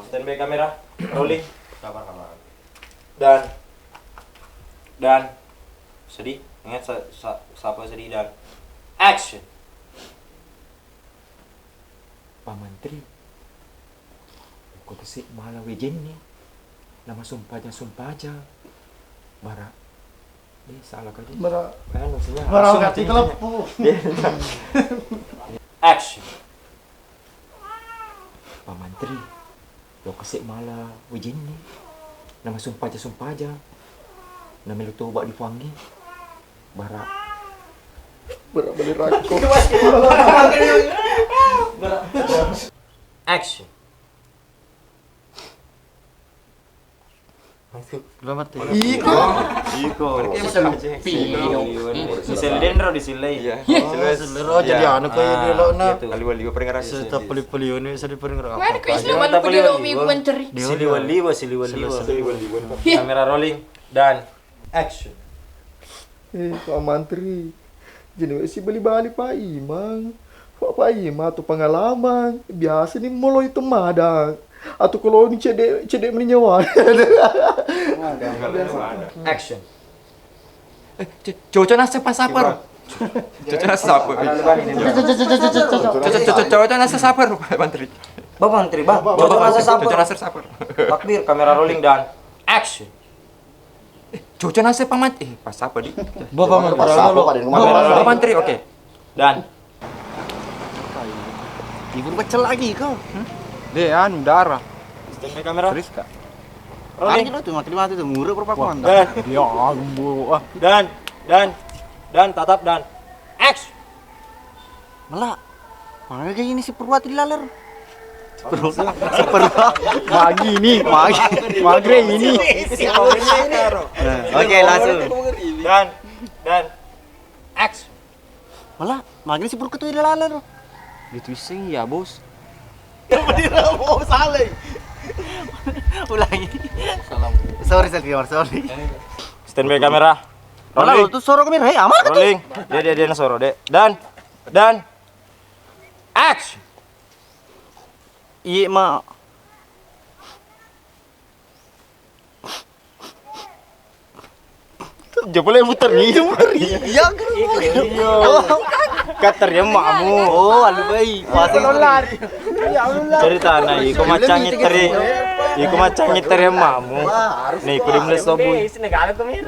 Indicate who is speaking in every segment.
Speaker 1: Standby kamera, rolling. Sabar. Dan sedih. Ingat siapa sedih dan action.
Speaker 2: Pak Menteri, kau kesik malah wejen nih. Nama sumpah aja. Bara. Salah kali.
Speaker 3: Bara
Speaker 2: kati
Speaker 3: kelepu.
Speaker 1: Action.
Speaker 2: Pak Menteri, kau kesik malah wejen nih. Nama sumpah aja. Nama lu tuh di Fuanggi. Bara.
Speaker 3: Beli rako.
Speaker 1: Action.
Speaker 4: Selamat ya.
Speaker 1: Iko. Si Selendro di sini.
Speaker 4: Iya.
Speaker 3: Selera jadi anak kayak dia lo na.
Speaker 4: Liwa paling ngerasa.
Speaker 3: Setiap peli-peli ini saya paling ngerasa.
Speaker 5: Mana kau Islam malu pergi lo minggu menteri.
Speaker 1: Siliwaliwa. Kamera rolling dan action.
Speaker 3: Pak Menteri. Jadi si balik Pak Imang. Pak Imang tuh pengalaman. Biasa nih molo itu madang. Atau kalau ini cedek menyewa.
Speaker 1: Action.
Speaker 2: Cocok nasi pasapar. Cocok nasi sapar. Cocok nasi sapar, Pak Menteri.
Speaker 1: Bapak Menteri, Cocok nasi
Speaker 2: Cocok nasi sapar.
Speaker 1: Takbir, kamera rolling dan action.
Speaker 2: Cocok nasi Pak Menteri. Pas apa di?
Speaker 3: Bapak
Speaker 2: Menteri, oke.
Speaker 1: Dan
Speaker 3: Ibu kecil lagi kau.
Speaker 4: Dia darah.
Speaker 1: standby kamera.
Speaker 4: Rizka.
Speaker 1: Rolling.
Speaker 3: Itu makin mati tuh murah berapa kuan.
Speaker 4: Ya, ambo.
Speaker 1: Dan tatap dan action.
Speaker 3: Malah mana kayak ini si Purwati dilaler.
Speaker 4: Magi ini, magre ini.
Speaker 3: Oke, langsung.
Speaker 1: Dan action.
Speaker 3: Malah makin si Purwati itu dilaler.
Speaker 4: Gitu sih ya, Bos.
Speaker 3: Ulangi. Sorry.
Speaker 1: Standby kamera.
Speaker 3: Malah
Speaker 1: Rolling.
Speaker 3: lu tuh suara kamera, aman kan?
Speaker 1: Rolling. Dia soro, Dek. Dan action.
Speaker 3: Iya, Ma.
Speaker 1: Jebule muter nih.
Speaker 3: Iya,
Speaker 1: Katernya makmu.
Speaker 3: Oh, alu bayi. Pasti lari.
Speaker 1: Cerita na iko macang ngiter ya makmu. Nih, iku dimulai soboy.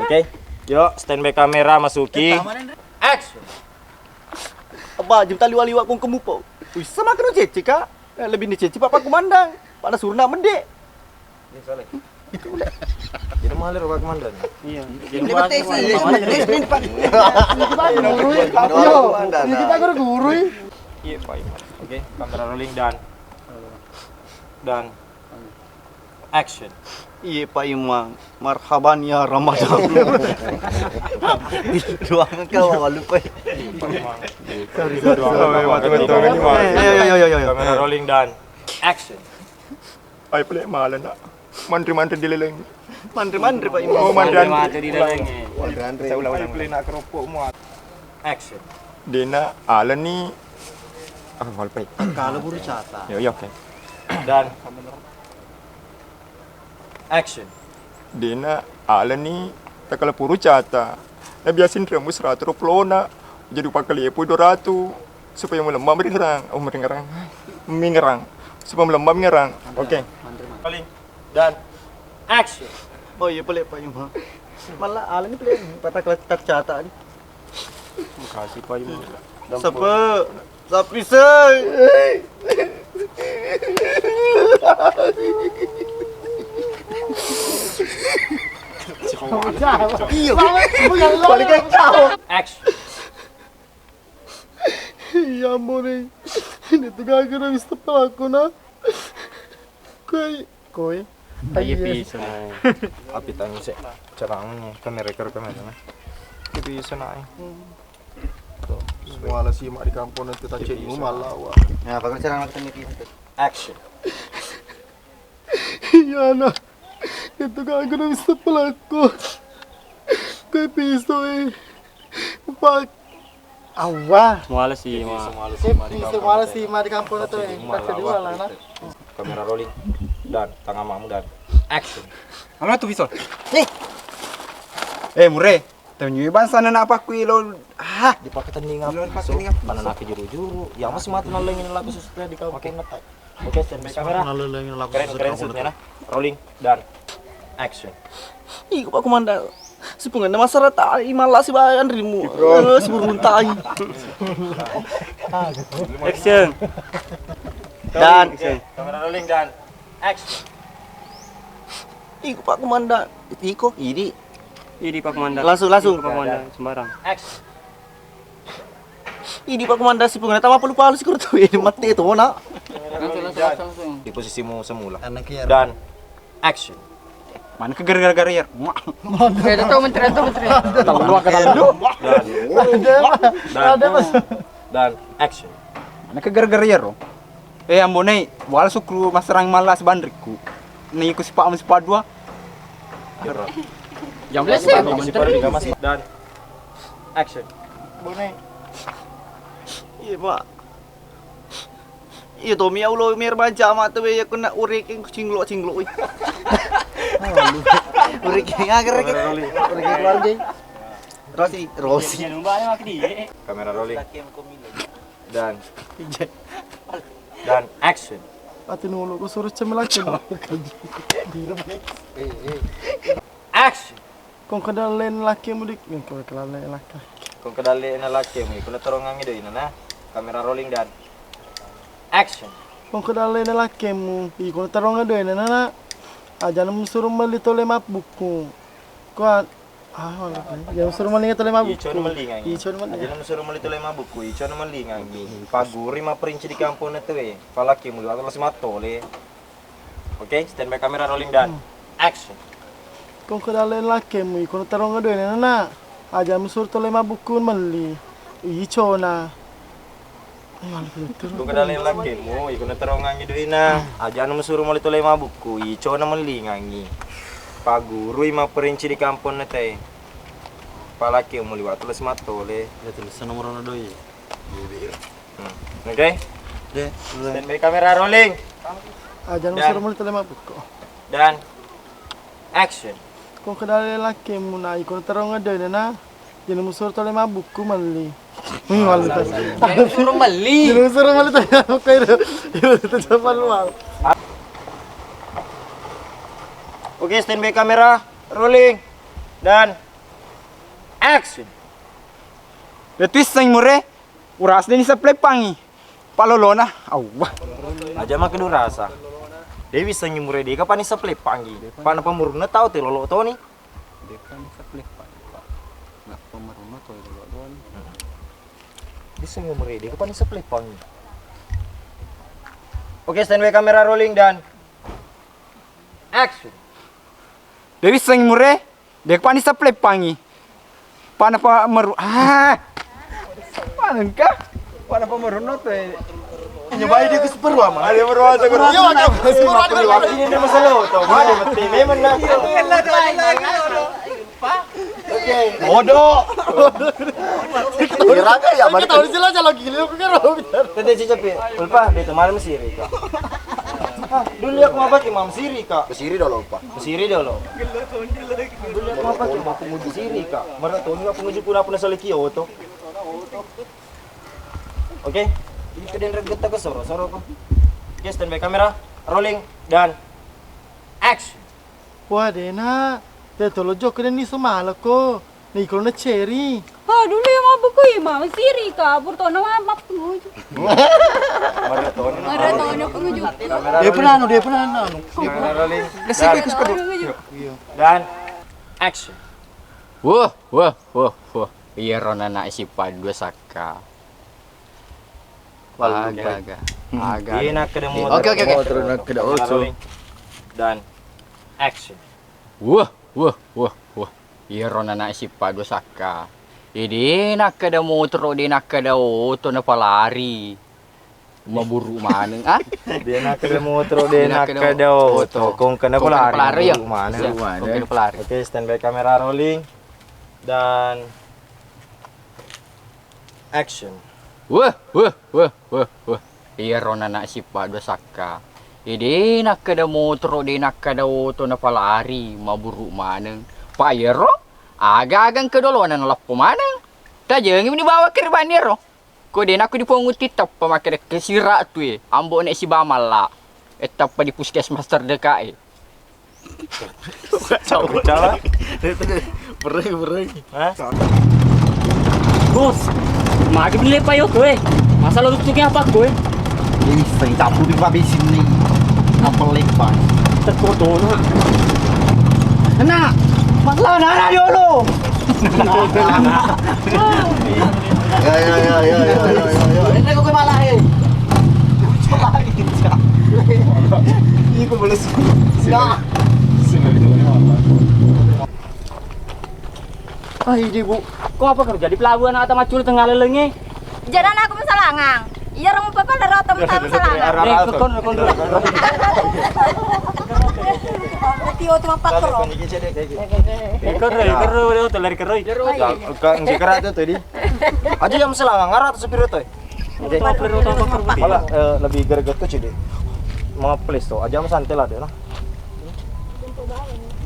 Speaker 1: Oke. Yuk, standby kamera masuki. Action.
Speaker 3: Apa jam tali wali kong kemu po. Wih, sama kena cece kak. Lebih ni cece papa kumandang. Pada suruh nak mendek.
Speaker 1: Jadi malir Pak Komandan.
Speaker 3: Iya.
Speaker 1: Ini batik sih.
Speaker 3: Kita guru.
Speaker 1: Iya, Pak Iman. Oke, kamera rolling dan action.
Speaker 3: Iya Pak Imam, marhaban ya Ramadan. Doang kau lupa. Ayo.
Speaker 1: Kamera rolling dan action.
Speaker 4: Ay, pelik malah nak. Mantri dileleng.
Speaker 3: Mantri Pak Imam.
Speaker 4: Oh, mantri.
Speaker 1: Saya ulang. Pelik nak keropok muat. Action.
Speaker 4: Dena ala ni. Hal baik.
Speaker 3: Kalau buru cata.
Speaker 4: Ya, oke.
Speaker 1: Dan action.
Speaker 4: Dena ala ni takala puru cata. Na biasin remu 100 plona. Jadi pakali epo 200 supaya melemah mengerang. Supaya melemah mengerang. Oke.
Speaker 1: Rolling dan action.
Speaker 3: Oh iya pelik Pak Imam. Malah ala ni pelik patah tak cata ni.
Speaker 1: Makasih Pak Iman.
Speaker 3: Sapi say. Iya. Balik kau.
Speaker 1: Action.
Speaker 3: Ya amore. Ini tuh gara-gara bisa pelaku na. Koi.
Speaker 1: Ayo bisa. Api tanya sih. Caranya kamera na. Bisa naik.
Speaker 3: Semua lah sih mak di kampung nanti tak cek malah wah.
Speaker 6: Ya, bagus cara nak tanya kita.
Speaker 1: Action.
Speaker 3: Iya nah. Itu gara-gara bisa pelaku. Koi pisau Pak. Awah.
Speaker 7: Semua sih,
Speaker 3: Semua sih di kampung itu kedua lah nah.
Speaker 1: Kamera rolling dan tangan mamu dan action.
Speaker 6: Ano tu Visol? Mure. Tanyo ban sana na apa kuilo.
Speaker 1: Dipakai tanding apa? Mana nak juru-juru. Ya masih mati nalengin lagu sesuatu di kampung natai. Oke, stand by kamera. Keren shootnya nah. Rolling dan action.
Speaker 8: Ih, Pak Komandan. Sepungan masyarakat malas si bayan rimu. Seburuntai.
Speaker 7: Action.
Speaker 1: Dan kamera rolling dan action.
Speaker 8: Ih, Pak Komandan. Iko, ini.
Speaker 7: Ini Pak Komandan.
Speaker 8: Langsung.
Speaker 7: Pak Komandan, sembarang.
Speaker 1: Action.
Speaker 8: Ini Pak Komandan si pengen tama palu si kurtu ini mati itu nak.
Speaker 5: Langsung.
Speaker 1: Di posisimu semula. Dan action.
Speaker 6: Mana ke gara-gara ya?
Speaker 5: Ada tahu menteri.
Speaker 6: Tahu dua kata dulu.
Speaker 1: Dan action.
Speaker 6: Mana ke gara-gara ya ro? Ambone, wala sukru masarang malas bandriku. Nih ku si Pak si Pak dua.
Speaker 5: Yang belas
Speaker 1: Menteri masih dan action.
Speaker 8: Iya, Pak. Iya, Tommy Allah mir baca mak tu ya kena uriking cinglo. Uriking agar ke. Uriking keluarga. Rosi.
Speaker 1: Kamera rolling. Dan action.
Speaker 3: Ati nulu ko suruh cemelakin.
Speaker 1: Action.
Speaker 3: Kung kadalen laki mudik, kung kadalen laki.
Speaker 1: Kung kadali na laki mo, kung naturongan ngido ina na. Kamera rolling dan action.
Speaker 3: Kung kadalen laki mo, kung tarong nga doon na aja nang suruh malito le mabuku. Kuat wala pa. Yang suruh malinga to le mabuku.
Speaker 1: Icho naman lingang.
Speaker 3: Icho naman.
Speaker 1: Aja naman suruh malito lang mabuku. Icho naman lingang. Paguri maprinci di kampung na to eh. Palaki mo, atau si matole. Okay, stand by kamera rolling dan action.
Speaker 3: Kung kadalen laki mo, kung tarong nga doon na aja nang suruh to le mabuku mali. Icho na.
Speaker 1: Kung kadali laki mo, kung naturongan ngido ina. Aja naman suruh malito lang mabuku. Icho naman lingang. Paguri maprinci di kampung na to eh. Palaki mo liwat atau si matole.
Speaker 8: Tulisan nomor na doy.
Speaker 1: Okay? Stand by kamera rolling.
Speaker 3: Aja nang
Speaker 1: Dan-
Speaker 3: suruh malito le mabuku.
Speaker 1: Dan action.
Speaker 3: Kung kadalen laki mo na, kung tarong nga doon na aja nang suruh to le mabuku mali. Wala pa.
Speaker 5: Suruh mali.
Speaker 3: Jangan suruh malu tanya apa itu jawaban mal.
Speaker 1: Oke, stand by kamera, rolling, dan action.
Speaker 6: Twist sang mure. Uras din sa plepangi. Palolona. Awah.
Speaker 1: Aja makin rasa. Dewi sangi muredi kapan isa play pangi. Paano pamuruna tao ti lolo to ni? Di sangi muredi kapan isa play pangi. Oke, stand by kamera rolling dan action.
Speaker 6: Dewi sang mure. Dek pani sa plepangi. Paano pa maru? Paano ka? Paano pa maruno to eh?
Speaker 3: Nyobain dia ke seperwa mah.
Speaker 1: Ada berwasa ke
Speaker 3: Iya, makanya
Speaker 1: ini dia masalah to. Mana mati memang na.
Speaker 3: bodoh. Kira ka ya, mana tahu sila jalan gila ko karo.
Speaker 1: Tadi si Cepi, lupa dito malam siri ka. Dulu aku mabaki mam siri ka.
Speaker 3: Kesiri dah lupa.
Speaker 1: Siri dulu. Dulu aku mabaki mam penguji siri ka. Mara to nga penguji pura puna sa Kyoto. Oke. Ini keden reget ka soro ko. Oke, stand by kamera, rolling dan action.
Speaker 3: Wah, Dena. Dia tolo jok ni sumala ko. Ni ko na cherry.
Speaker 9: Dulu yang mabuk ko mama siri ka. Purto na map penguju.
Speaker 1: Mara to
Speaker 9: Maraton penguju.
Speaker 3: Dia pernah anu.
Speaker 1: Kamera rolling. Dan action.
Speaker 5: Wah. Iya rona na isipan dua saka. Agak.
Speaker 1: Ini nak kena motor.
Speaker 5: Oke.
Speaker 1: Kamera rolling. Dan action.
Speaker 5: Wah. Iya rona na isipan dua saka. Ini nak kada motor, di nak kada auto na palari. Maburu mana?
Speaker 1: Dia nak kena motor, dia nak kena auto. Kung kena pelari
Speaker 5: ya.
Speaker 1: mana?
Speaker 5: Kung pelari.
Speaker 1: Oke, stand by kamera rolling dan Action.
Speaker 5: Wah. Iro na na si Pak Dosaka. Ide nak kada motor de nak kada auto na palari maburu maneng. Pak Iro aga-agang kedolonan lapo maneng. Tajeng ini bawa ke Baniro. Ko de nak dipunguti tap pemakai kesira tu ambo nek si bamal la. Etap pa di puskesmas terdekat.
Speaker 1: Bicara. Bereng. Hah?
Speaker 7: Bos, magi beli pa yo tuh. Masa lo tutupnya apa gue?
Speaker 8: Ini saya tak perlu dihabisin nih. Apa lepas?
Speaker 7: Terkotono.
Speaker 8: Nah, masalah nana dulu. Ya. Ini kok malah Ini kok boleh
Speaker 7: Ini bu, kok apa kerja di pelabuhan atau macul tengah lelengnya?
Speaker 9: Jaran aku masalangang. Iya orang papa lero temen masalangang.
Speaker 7: Kon.
Speaker 9: Tio cuma pakro.
Speaker 7: Keroi, tuh lari keroi.
Speaker 1: Kang dikerat tuh tadi. Aja yang masalah ngarat sepiro tuh. Malah lebih greget tuh cede. Mau please tuh, aja santai lah deh lah.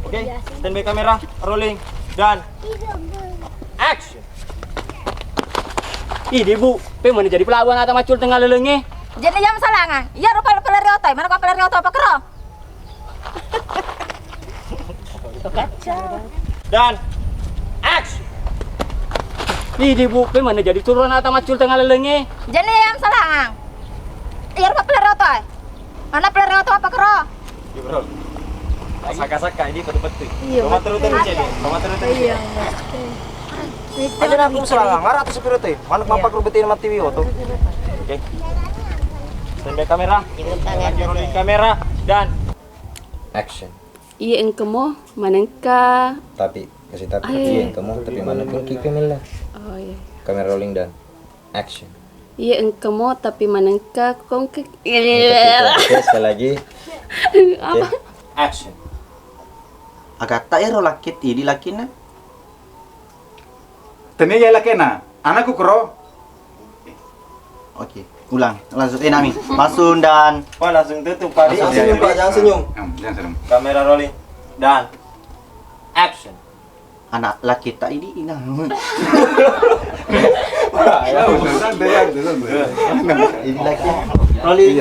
Speaker 1: Oke, standby kamera, rolling, dan action.
Speaker 7: Ini bu, mana jadi pelabuhan atau macul tengah lelengnya?
Speaker 9: Jadi yang masalangang. Iya rupa peleri otoy. Mana kau peleri otoy pakro?
Speaker 1: Dan action.
Speaker 7: Ini bu, mana jadi turun atau macul tengah lelengnya?
Speaker 9: Jadi yang masalangang. Iya rupa peleri otoy. Mana peleri otoy pakro?
Speaker 1: Iya bro. Saka-saka ini betul-betul. Kamu terus cede. Iya. Aja aku masalah ngarat sepiro tuh. Mana papa kerubetin mati TV tuh. Oke. Standby kamera. Lagi rolling kamera dan action.
Speaker 10: Iya engkemo manengka.
Speaker 1: Tapi kasih tapi iya kamu tapi mana pun kikemil lah.
Speaker 10: Oh iya.
Speaker 1: Kamera rolling dan action.
Speaker 10: Iya engkemo tapi manengka kongke.
Speaker 1: Oke, sekali lagi.
Speaker 10: Apa?
Speaker 1: Action.
Speaker 8: Agak tak ero lakit di lakina.
Speaker 6: Tene ya lakena. Anakku kro.
Speaker 8: Oke, ulang. Langsung nami. Masun dan
Speaker 1: Wah langsung tutup Pak. Jangan senyum Pak, jangan senyum.
Speaker 6: Jangan senyum.
Speaker 1: Kamera rolling dan action.
Speaker 8: anak laki tak ini ina. Ini lagi. Rolling.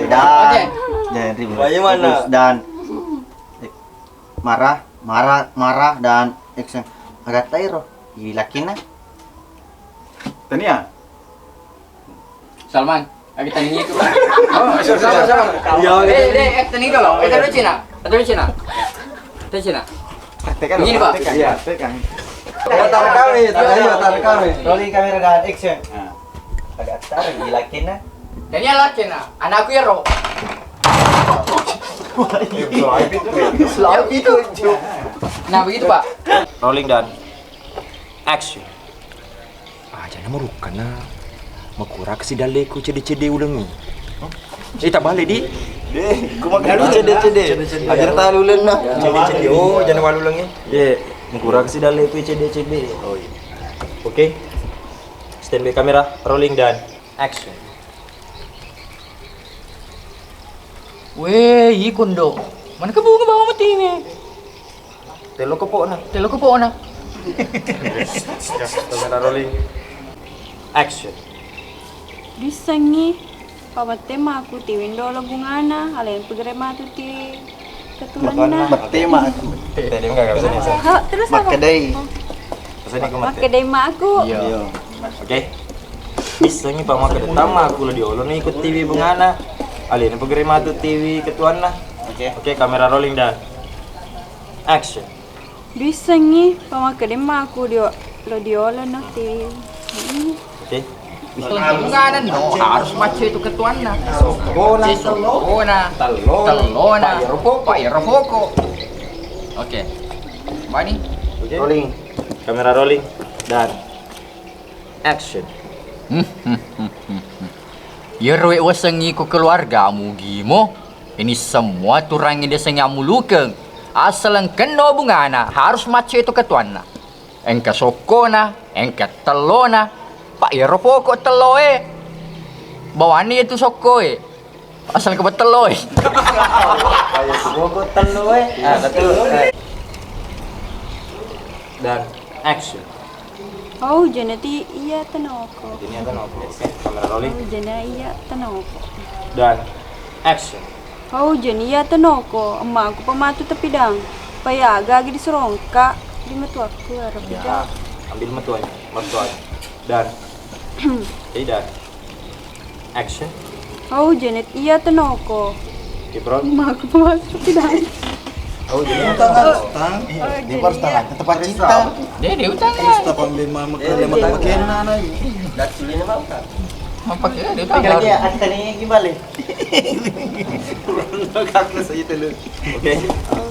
Speaker 8: Dan
Speaker 1: Bagaimana?
Speaker 8: Dan marah dan action agak tairo. Ini laki na.
Speaker 6: Tania.
Speaker 5: Salman, kita nyanyi itu.
Speaker 6: Oh, sabar.
Speaker 5: Tani dulu. Itu Cina. Begini, Pak.
Speaker 6: Iya, tekan.
Speaker 8: Tarik kami. Rolling kamera dan action. Agak tarik di laki na.
Speaker 5: Tania lah Cina. Anakku ya Ro.
Speaker 8: Selalu itu.
Speaker 5: Nah begitu Pak.
Speaker 1: Rolling dan action.
Speaker 2: Jangan merukan lah. Makura kasi daleku cede-cede ulangi. Tak balik di.
Speaker 1: Ku makan cede-cede. Ajar tahu ulang nah. Cede-cede. Oh, jangan malu ulangi. Ye, makura kasi daleku cede-cede. Oh iya. Oke. Standby kamera, rolling dan action.
Speaker 5: Weh, ikon do. Mana kebunga bawa mati ni?
Speaker 1: Telo ko na. Kamera rolling. Action.
Speaker 10: Disangi pamatema aku ti window lagungana alain pagrema tu ti katulana
Speaker 8: Tema aku.
Speaker 1: Tadi enggak bisa nih.
Speaker 10: ha terus apa
Speaker 8: Makedai.
Speaker 1: Pesan aku mati.
Speaker 10: kedai mak aku
Speaker 8: Iya.
Speaker 1: Oke. Bisa nih Pak Maka tama aku lah diolo nih ikut TV bungana. Alin pagere matu TV ketuan lah. Oke, kamera rolling dah. Action.
Speaker 10: disangi pamakadai mak aku dio lo diola na ti
Speaker 1: Oke.
Speaker 5: Bunganan no, harus macam itu ketuan na.
Speaker 1: Bona
Speaker 5: Talona, Rofoko. Oke. Bani.
Speaker 8: Rolling.
Speaker 1: Kamera rolling dan action.
Speaker 5: Ya roe wasangi ko keluargamu gimo. Ini semua turangin dia sengamu lukeng. Asal ang keno bungana harus macam itu ketuan na. engka sokona, engka telona. Pak Iro pokok telo bawani itu soko asal ke betelo
Speaker 1: Ayo semoga telu betul. Dan action.
Speaker 10: Oh, janati iya tanoko.
Speaker 1: Ini ada oke. Kamera rolling
Speaker 10: Oh, jana iya tanoko.
Speaker 1: dan action.
Speaker 10: Oh, jana iya tanoko. Emak aku pematu tapi dang. Paya agak di serongka. Di metu aku harap
Speaker 1: Ya, ambil mertuanya. Dan tidak. Action.
Speaker 10: Oh, Janet iya tanoko.
Speaker 1: Kibron.
Speaker 10: Emak aku pematu tapi dang.
Speaker 1: Oh, jadi
Speaker 10: Di Portala,
Speaker 3: tempat cinta.
Speaker 5: dia utang
Speaker 3: Kita pembima makena na.
Speaker 1: Daculina mau kan?
Speaker 5: apa kira dia utang
Speaker 8: ada nih gimana?
Speaker 1: Oke.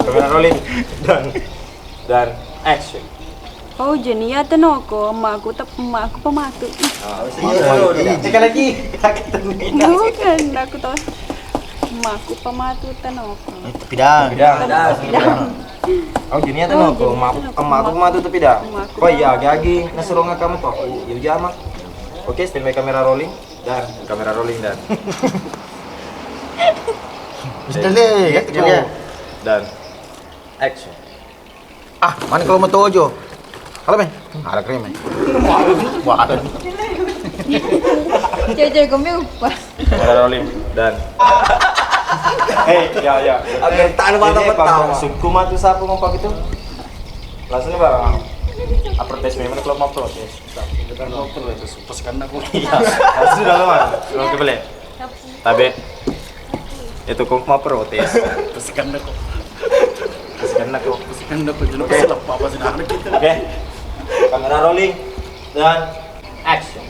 Speaker 1: Kamera rolling dan action.
Speaker 10: Oh, Janet iya tanoko. Emak aku pematu.
Speaker 8: Sekali lagi.
Speaker 10: Bukan, aku tahu. Emak aku pematu tanoko.
Speaker 3: Pidang.
Speaker 1: Oh, jadinya tuh no, emak aku mah tuh tapi dah. Oh iya, agi nasuruh kamu tuh aku jama. Oke, stand by kamera rolling dan
Speaker 3: Sudah deh, ya.
Speaker 1: dan action.
Speaker 3: Ah, mana kalau mau tojo? Kalau men, ada krim men. Wah, ada.
Speaker 9: Cewek kami lupa.
Speaker 1: Kamera rolling dan ya.
Speaker 8: Agar tahan mata pertama.
Speaker 1: Suku mah tuh siapa ngomong gitu? Langsung bang. Protes memang kalau mau protes. Bukan mau protes, pasukan aku. Iya. Sudah lama. Oke boleh. Tapi itu kok mau protes. Pasukan aku. Oke. Oke. Kamera rolling dan action.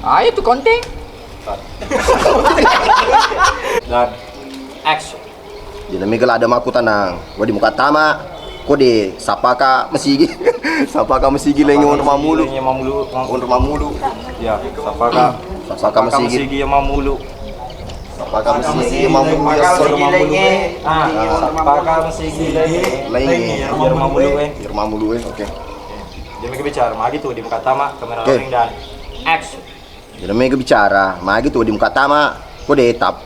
Speaker 5: ayo tuh konting
Speaker 1: Dan action.
Speaker 11: Dinamika ada maku tanang. Gua di muka tama. Kode sapaka mesigi. Sapaka mesigi lengi untuk mamulu. Untuk mamulu.
Speaker 1: Ya, sapaka mesigi yang mamulu.
Speaker 11: Sapaka mesigi mamulu ya sor mamulu.
Speaker 1: Sapaka mesigi
Speaker 11: Lengi
Speaker 1: biar mamulu
Speaker 11: biar mamulu oke.
Speaker 1: Dia mereka bicara, magi tuh di muka tama, kamera
Speaker 11: Oke.
Speaker 1: rolling dan action.
Speaker 11: Dinamika bicara, magi tuh di muka tama. Kode tap.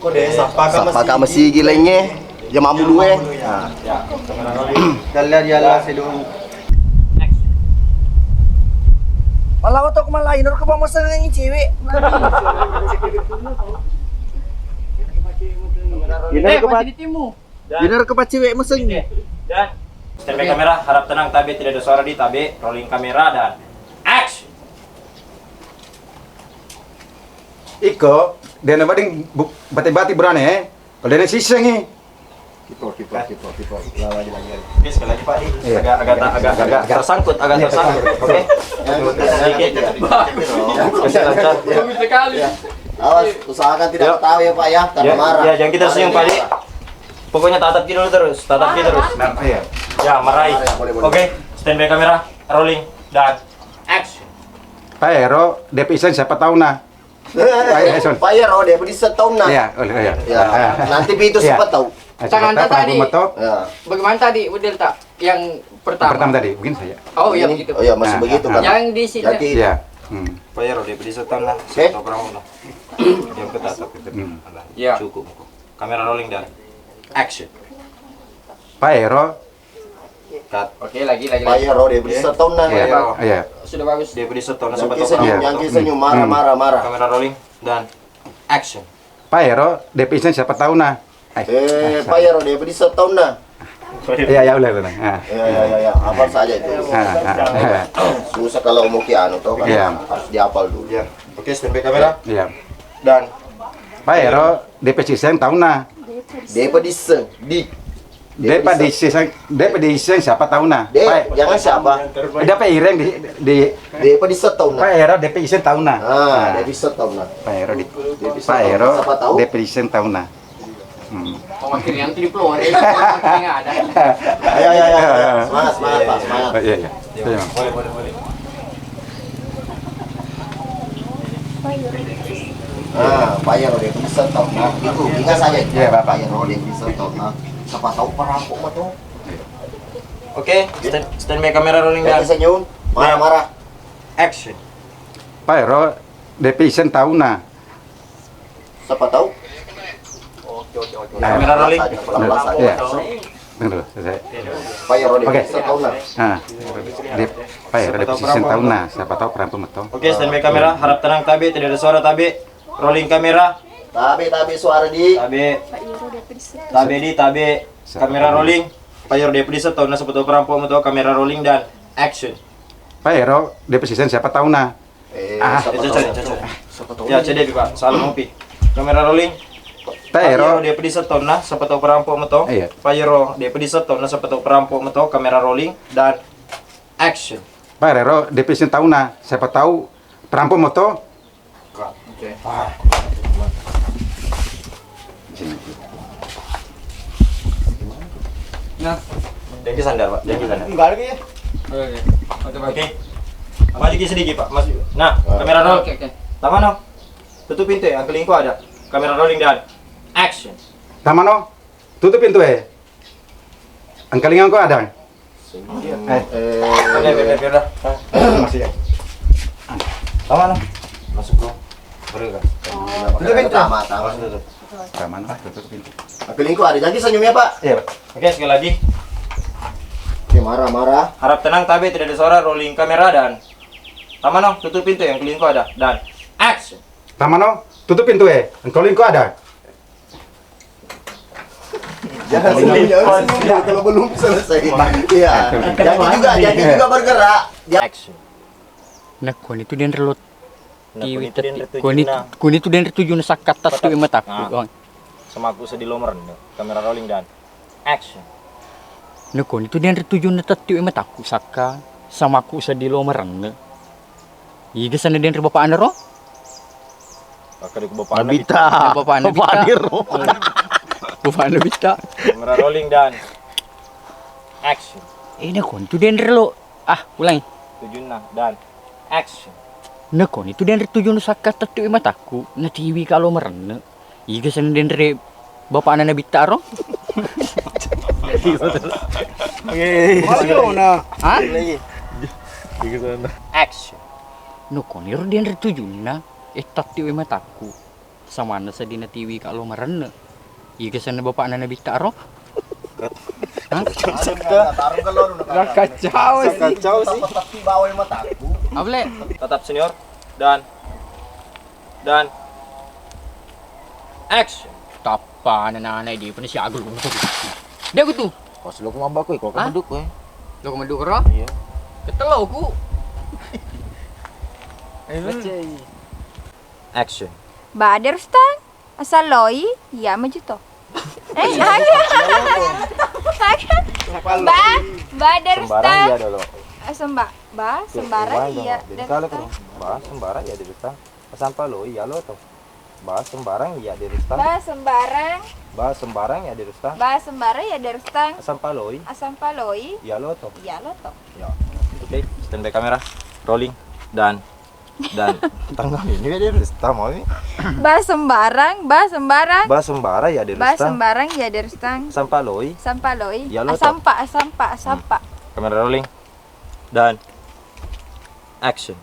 Speaker 3: Kode
Speaker 11: Sapaka mesigi lengi ya mamulu
Speaker 1: Ya, kamera rolling.
Speaker 3: Dala sedung.
Speaker 8: Malah otak malain orang kepamasan yang cewek.
Speaker 5: masih di timu
Speaker 8: Bener kepa cewek mesen.
Speaker 1: Dan standby kamera, harap tenang, tabe tidak ada suara di tabe, rolling kamera dan action.
Speaker 12: Iko, dia nak bading bati-bati berani Kalau dia nak siseng ni.
Speaker 11: Kipo. Lawan lagi.
Speaker 1: Oke, sekali lagi Pak. Agak tersangkut, Oke. Sedikit.
Speaker 5: sekali
Speaker 11: Awas, usahakan tidak tahu ya Pak ya, karena marah.
Speaker 1: Ya, jangan kita senyum Pak. Pokoknya tatap dulu terus,
Speaker 12: Iya.
Speaker 1: Ya, marahi. Oke, standby kamera, rolling dan action.
Speaker 12: Pak Ero, DP isen siapa tahu nah.
Speaker 11: Pak Yero dia beri setahun nah.
Speaker 12: Iya,
Speaker 11: Ya, nanti itu sempat tahu.
Speaker 5: Tangan tadi.
Speaker 11: Ya.
Speaker 5: Bagaimana tadi model tak yang pertama
Speaker 12: tadi, mungkin saya.
Speaker 5: oh iya
Speaker 11: Ini-
Speaker 5: begitu
Speaker 11: Oh iya, masih begitu kan.
Speaker 5: yang di sini
Speaker 11: Jadi
Speaker 12: Iya.
Speaker 1: Pak Yero, dia beri setahun lah.
Speaker 11: Oke.
Speaker 1: Setahun berapa lah. Dia ketatap itu.
Speaker 5: Ya.
Speaker 1: Cukup. Kamera rolling dan action.
Speaker 12: Pak Ero,
Speaker 1: Cut.
Speaker 5: oke lagi
Speaker 11: Pak Yero dia beri setahun nah.
Speaker 12: iya.
Speaker 5: sudah bagus
Speaker 1: Dia beri setahun
Speaker 11: Yang
Speaker 1: sempat
Speaker 11: senyum, yang senyum marah.
Speaker 1: Kamera rolling dan action.
Speaker 12: Pak Ero, DP isen siapa tahu nah.
Speaker 11: Pak Yero dia beri setahun nah.
Speaker 12: Iya, boleh.
Speaker 11: Ya, hafal saja itu. Susah kalau mau anu tuh kan
Speaker 12: Iya.
Speaker 11: harus dihafal dulu.
Speaker 1: Ya. Oke, standby kamera
Speaker 12: Iya.
Speaker 1: dan
Speaker 12: Pak Ero, DP isen tahu nah.
Speaker 11: Dia pediseng di
Speaker 12: DP isen siapa tahu nah.
Speaker 11: dia jangan siapa.
Speaker 12: DP ireng di
Speaker 11: Dia pediseng tahun
Speaker 12: Pak
Speaker 11: nah.
Speaker 12: Ero DP isen tahu nah.
Speaker 11: Dia bisa tahun nah.
Speaker 12: Pak Ero
Speaker 11: Siapa tahu?
Speaker 12: DP isen tahu nah.
Speaker 5: pemakai yang di pelor nggak ada
Speaker 11: Ya. Semangat Pak, semangat.
Speaker 12: Iya.
Speaker 1: boleh.
Speaker 11: Nah, bayar udah bisa tau. Nah, itu ingat saja.
Speaker 12: Iya, Bapak.
Speaker 11: Bayar udah bisa tau. Nah, siapa tahu perampok mah tuh.
Speaker 1: Oke, stand by kamera rolling
Speaker 11: Jangan
Speaker 1: dan
Speaker 11: senyum, marah-marah.
Speaker 1: action.
Speaker 12: Pak Ero, Devisen tahu nah.
Speaker 11: Siapa tahu?
Speaker 1: Kamera rolling.
Speaker 11: Pelan-pelan saja.
Speaker 12: Iya. Tunggu dulu, selesai.
Speaker 11: Bayar udah
Speaker 12: Oke.
Speaker 11: bisa tau. Nah,
Speaker 12: Nah, Pak Ero, Devisen tahu nah. Siapa tahu perampok metong.
Speaker 1: Oke, stand by kamera. Harap tenang tabe, tidak ada suara tabe. Rolling kamera.
Speaker 11: tabe suara di.
Speaker 1: Tabe. Tabe. Kamera rolling. Payor DPD setahun na seperti perampok motor kamera rolling dan action.
Speaker 12: Pak Ero, Devisen siapa tahu nah.
Speaker 11: Siapa tahu?
Speaker 1: Ya, CD Pak. Salah ngopi. Kamera rolling.
Speaker 12: Pak Ero,
Speaker 1: DPD setahun na seperti perampok motor.
Speaker 12: Iya.
Speaker 1: Payor DPD setahun na seperti perampok motor kamera rolling dan action.
Speaker 12: Pak Ero, Devisen tahu nah. Siapa tahu perampok motor.
Speaker 1: Oke.
Speaker 6: Nah,
Speaker 1: Jangan sandar, Pak. Jangan sandar.
Speaker 6: enggak lagi ya.
Speaker 1: Oke. Maju ke sedikit, Pak. Maju. Nah, kamera roll.
Speaker 5: Oke.
Speaker 1: Taman, no. Tutup pintu ya. Angkelingku ada. Kamera rolling dan action.
Speaker 12: Tamano, tutup pintu Angkalingan kok ada.
Speaker 1: Biar.
Speaker 12: Masih ya.
Speaker 1: Taman, no. Masuk kok. Beri kan.
Speaker 11: Tutup pintu. Tama.
Speaker 12: Tamano, tutup pintu.
Speaker 11: Akelingku ada. Jangan senyum ya, Pak.
Speaker 12: Iya, Pak.
Speaker 1: Oke, sekali lagi.
Speaker 11: Oke, marah-marah.
Speaker 1: Harap tenang, tabe tidak ada suara. Rolling kamera dan Taman, no. Tutup pintu yang kelingku ada dan action.
Speaker 12: Tamano, tutup pintu Angkalingan kok ada.
Speaker 11: Jangan senyum kalau belum selesai. Iya. Jangan juga bergerak.
Speaker 1: Action.
Speaker 5: Nah, kon itu den relot.
Speaker 1: Nah,
Speaker 5: Kiwi
Speaker 1: kun itu den retuju
Speaker 5: kon itu den retuju na sakat tas tu mataku.
Speaker 1: Nah. Sama aku sedih lomer nih. Kamera rolling dan action.
Speaker 5: Nah, kon itu den retuju na tatu mataku saka sama aku sedih lomeran. Iga sana den bapak anda ro?
Speaker 1: Pakai ke bapak
Speaker 5: Nabita. Bapak Nabita. Bapak Nabita.
Speaker 1: Kamera rolling dan action.
Speaker 5: Nah, kon itu den relo. Ulangi.
Speaker 1: Tujuh nah dan action.
Speaker 5: Nah, kon itu den retuju na sakat tatu mataku. Na TV kalau merene. Iga sana den bapak anda Nabita ro? Action. No kon iro den retuju na tatu mataku. Sama na sa dina TV kalau merene. Iga sana bapak anda Nabita ro?
Speaker 6: Kacau sih.
Speaker 11: Tapi bawa mataku.
Speaker 5: Able.
Speaker 1: Tetap senior dan action.
Speaker 5: Tapa na nanay di pa na siya agul ko. Dia ko tu.
Speaker 1: Pas lo kumabak ko,
Speaker 5: Ah?
Speaker 1: kumanduk ko.
Speaker 5: Lo ko maduro?
Speaker 1: Iya.
Speaker 5: Ketelaw ko.
Speaker 1: Action.
Speaker 9: Baderstang, asaloi, ya maju to. Baderstang.
Speaker 1: Sembarang iya dulu.
Speaker 9: Sembarang iya.
Speaker 1: Jadi kalau kan bahas sembarang ya di restang. Sampai lo iya lo tuh. Bahas sembarang ya di restang. Bahas sembarang ya di restang.
Speaker 9: Ya derstang.
Speaker 1: Asampaloi.
Speaker 9: Asampaloi.
Speaker 1: Ya lo tuh.
Speaker 9: Ya lo to.
Speaker 1: Ya. Oke, standby kamera. Rolling dan tanggal ini ya di restang mau ini.
Speaker 9: Bahas sembarang.
Speaker 1: Bahas sembarang ya di
Speaker 9: Bahas
Speaker 1: restang.
Speaker 9: sembarang ya derstang.
Speaker 1: Sampaloi.
Speaker 9: Sampaloi.
Speaker 1: Ya lo toh.
Speaker 9: Asampa.
Speaker 1: Kamera rolling dan action.